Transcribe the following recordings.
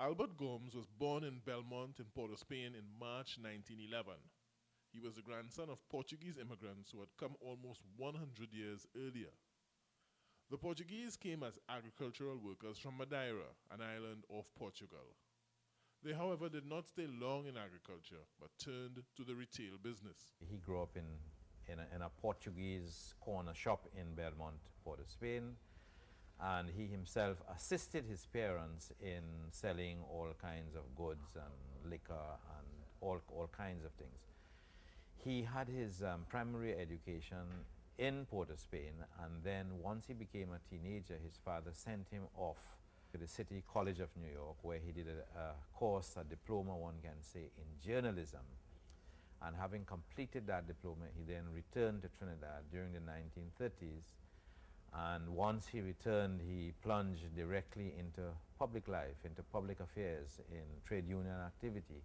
Albert Gomes was born in Belmont in Port of Spain in March 1911. He was the grandson of Portuguese immigrants who had come almost 100 years earlier. The Portuguese came as agricultural workers from Madeira, an island off Portugal. They, however, did not stay long in agriculture, but turned to the retail business. He grew up in a Portuguese corner shop in Belmont, Port of Spain, and he himself assisted his parents in selling all kinds of goods and liquor and all kinds of things. He had his primary education in Port of Spain, and then once he became a teenager, his father sent him off to the City College of New York, where he did a course, a diploma, one can say, in journalism. And having completed that diploma, he then returned to Trinidad during the 1930s. And once he returned, he plunged directly into public life, into public affairs, in trade union activity.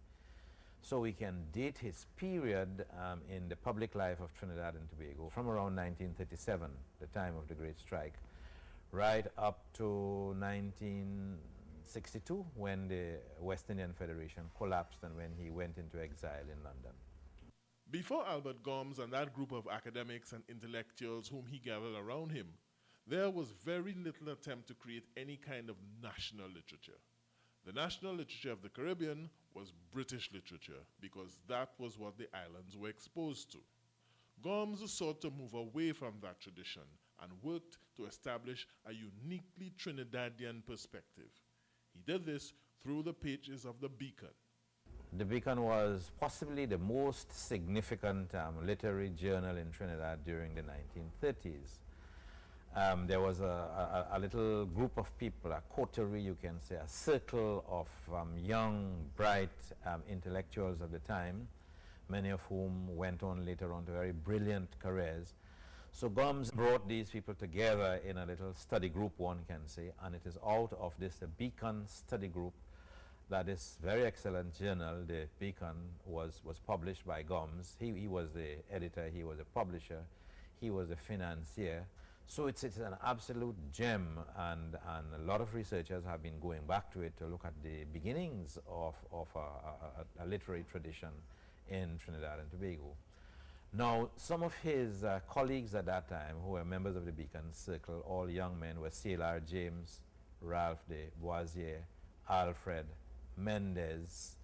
So we can date his period in the public life of Trinidad and Tobago from around 1937, the time of the Great Strike, right up to 1962, when the West Indian Federation collapsed and when he went into exile in London. Before Albert Gomes and that group of academics and intellectuals whom he gathered around him, there was very little attempt to create any kind of national literature. The national literature of the Caribbean was British literature because that was what the islands were exposed to. Gomes sought to move away from that tradition and worked to establish a uniquely Trinidadian perspective. He did this through the pages of the Beacon. The Beacon was possibly the most significant literary journal in Trinidad during the 1930s. There was a little group of people, a coterie, you can say, a circle of young, bright intellectuals of the time, many of whom went on later on to very brilliant careers. So Gomes brought these people together in a little study group, one can say, and it is out of this, the Beacon study group, that this very excellent journal, the Beacon, was published by Gomes. He was the editor, he was a publisher, he was a financier. So it's an absolute gem, and a lot of researchers have been going back to it to look at the beginnings of a literary tradition in Trinidad and Tobago. Now, some of his colleagues at that time, who were members of the Beacon Circle, all young men, were C.L.R. James, Ralph de Boisier, Alfred, Mendez,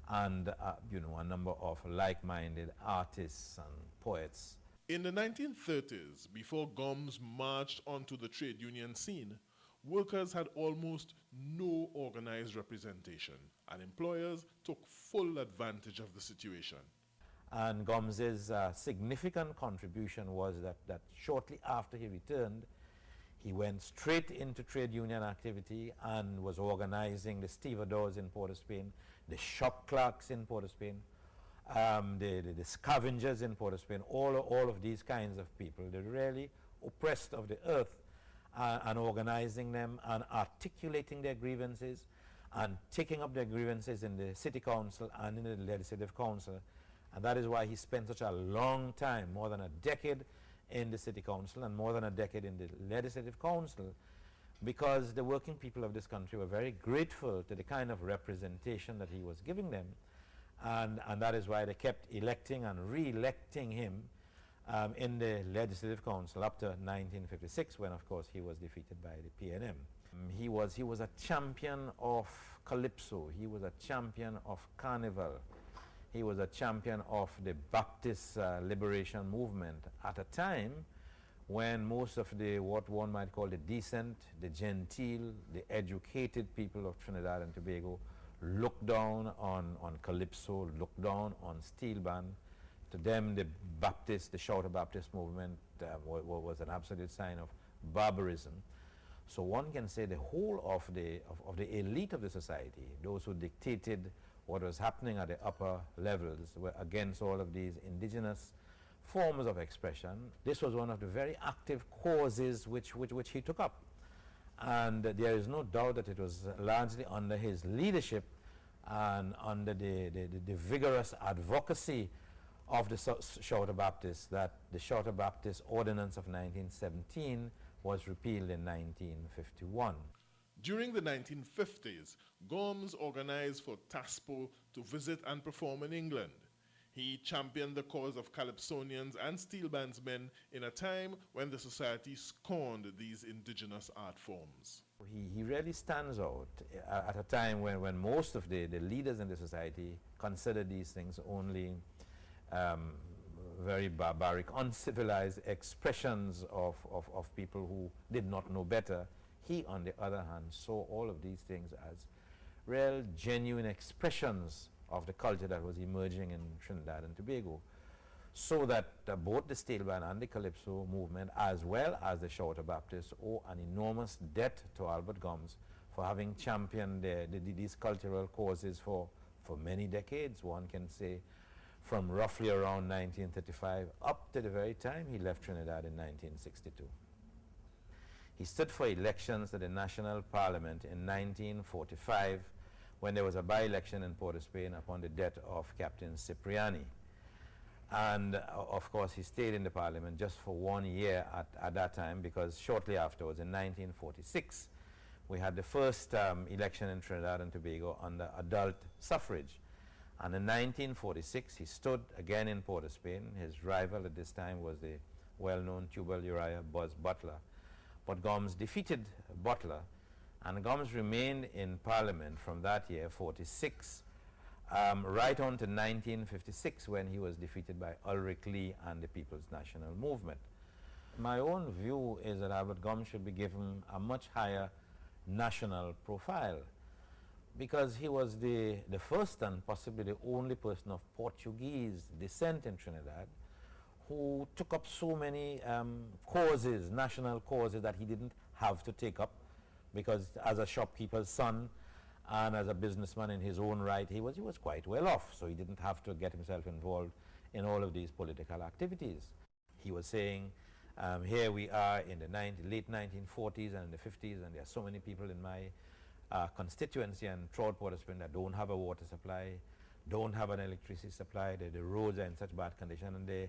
and a number of like-minded artists and poets. In the 1930s, before Gomes marched onto the trade union scene, workers had almost no organized representation, and employers took full advantage of the situation. And Gomes's significant contribution was that shortly after he returned, he went straight into trade union activity and was organizing the stevedores in Port of Spain, the shop clerks in Port of Spain, the scavengers in Port of Spain, all of these kinds of people, the really oppressed of the earth, and organizing them and articulating their grievances and taking up their grievances in the city council and in the legislative council. And that is why he spent such a long time, more than a decade in the city council and more than a decade in the legislative council, because the working people of this country were very grateful to the kind of representation that he was giving them. And that is why they kept electing and re-electing him in the Legislative Council up to 1956, when, of course, he was defeated by the PNM. He was a champion of calypso. He was a champion of carnival. He was a champion of the Baptist liberation movement at a time when most of the, what one might call the decent, the genteel, the educated people of Trinidad and Tobago looked down on calypso, looked down on steel band. To them, the Baptist, the Shouter Baptist movement was an absolute sign of barbarism. So one can say the whole of the elite of the society, those who dictated what was happening at the upper levels, were against all of these indigenous forms of expression. This was one of the very active causes which he took up. And there is no doubt that it was largely under his leadership and under the vigorous advocacy of the Shouter Baptists that the Shouter Baptist Ordinance of 1917 was repealed in 1951. During the 1950s, Gomes organized for TASPO to visit and perform in England. He championed the cause of calypsonians and steel bandsmen in a time when the society scorned these indigenous art forms. He really stands out at a time when most of the leaders in the society consider these things only very barbaric, uncivilized expressions of people who did not know better. He, on the other hand, saw all of these things as real, genuine expressions of the culture that was emerging in Trinidad and Tobago. So that both the steel band and the calypso movement, as well as the Shouter Baptists, owe an enormous debt to Albert Gomes for having championed these cultural causes for many decades. One can say from roughly around 1935 up to the very time he left Trinidad in 1962. He stood for elections to the National Parliament in 1945 when there was a by-election in Port of Spain upon the death of Captain Cipriani. And of course he stayed in the Parliament just for 1 year at that time, because shortly afterwards, in 1946, we had the first election in Trinidad and Tobago under adult suffrage. And in 1946, he stood again in Port of Spain. His rival at this time was the well-known Tubal Uriah Buzz Butler. But Gomes defeated Butler, and Gomes remained in Parliament from that year, 46, right on to 1956, when he was defeated by Ulrich Lee and the People's National Movement. My own view is that Albert Gomes should be given a much higher national profile, because he was the first and possibly the only person of Portuguese descent in Trinidad who took up so many causes, national causes, that he didn't have to take up, because as a shopkeeper's son and as a businessman in his own right, he was quite well off, so he didn't have to get himself involved in all of these political activities. He was saying, here we are in the late 1940s and the 50s, and there are so many people in my constituency and throughout Port of Spain that don't have a water supply, don't have an electricity supply, the roads are in such bad condition, and the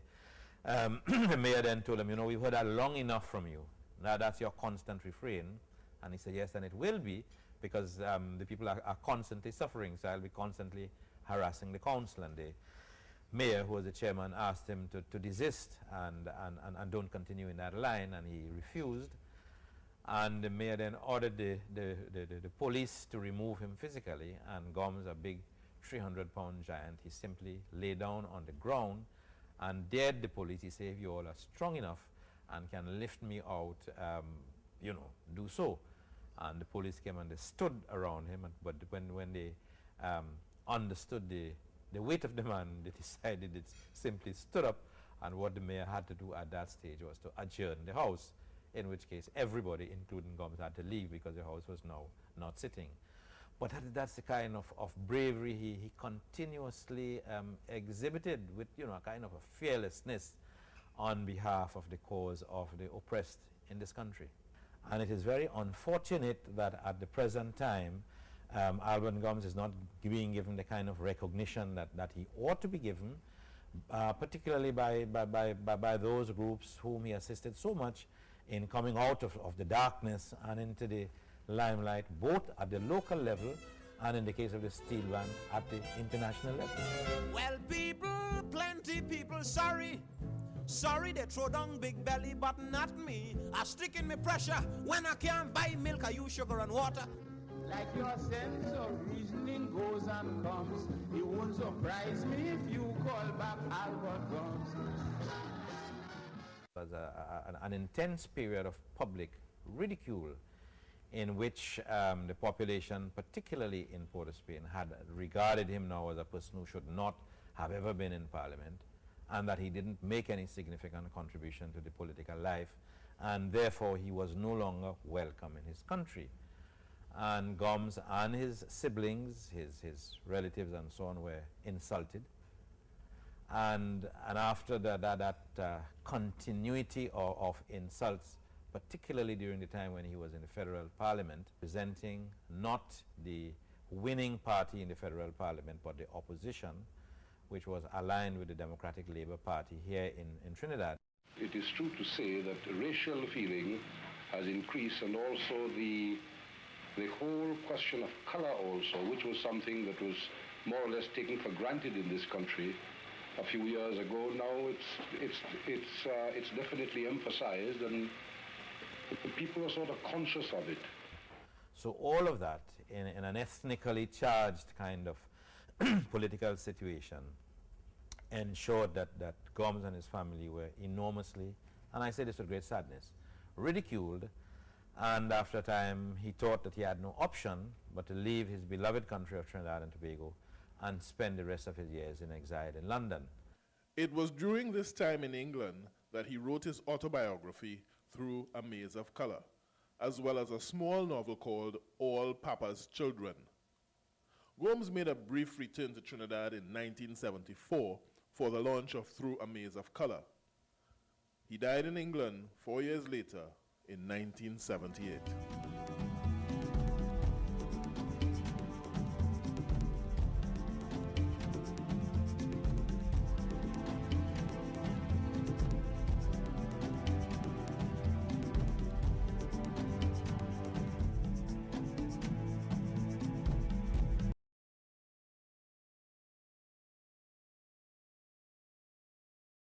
mayor then told him, you know, we've heard that long enough from you. Now that's your constant refrain. And he said, yes, and it will be, because the people are constantly suffering, so I'll be constantly harassing the council. And the mayor, who was the chairman, asked him to desist and don't continue in that line, and he refused. And the mayor then ordered the police to remove him physically, and Gomes, a big 300-pound giant, he simply lay down on the ground and dared the police. He said, if you all are strong enough and can lift me out, you know, do so. And the police came and they stood around him, but when they understood the weight of the man, they decided it simply stood up, and what the mayor had to do at that stage was to adjourn the House, in which case everybody, including Gomes, had to leave because the House was now not sitting. But that's the kind of bravery he continuously exhibited, with, you know, a kind of a fearlessness on behalf of the cause of the oppressed in this country. And it is very unfortunate that at the present time, Albert Gomes is not being given the kind of recognition that he ought to be given, particularly by those groups whom he assisted so much in coming out of the darkness and into the limelight, both at the local level and, in the case of the steel band, at the international level. Well, people, plenty people, sorry they throw down big belly, but not me. I stick in me pressure when I can't buy milk, I use sugar and water. Like your sense of reasoning goes and comes, it won't surprise me if you call back Albert Gomes. It was an intense period of public ridicule in which the population, particularly in Port of Spain, had regarded him now as a person who should not have ever been in Parliament, and that he didn't make any significant contribution to the political life, and therefore he was no longer welcome in his country. And Gomes and his siblings, his relatives and so on, were insulted. And after that continuity of insults, particularly during the time when he was in the federal parliament, presenting not the winning party in the federal parliament, but the opposition, which was aligned with the Democratic Labour Party here in Trinidad. It is true to say that racial feeling has increased, and also the The whole question of color also, which was something that was more or less taken for granted in this country a few years ago, now it's definitely emphasized, and the people are sort of conscious of it. So all of that in an ethnically charged kind of political situation ensured that Gomes and his family were enormously, and I say this with great sadness, ridiculed, and after a time he thought that he had no option but to leave his beloved country of Trinidad and Tobago and spend the rest of his years in exile in London. It was during this time in England that he wrote his autobiography, Through a Maze of Color, as well as a small novel called All Papa's Children. Gomes made a brief return to Trinidad in 1974 for the launch of Through a Maze of Color. He died in England 4 years later in 1978.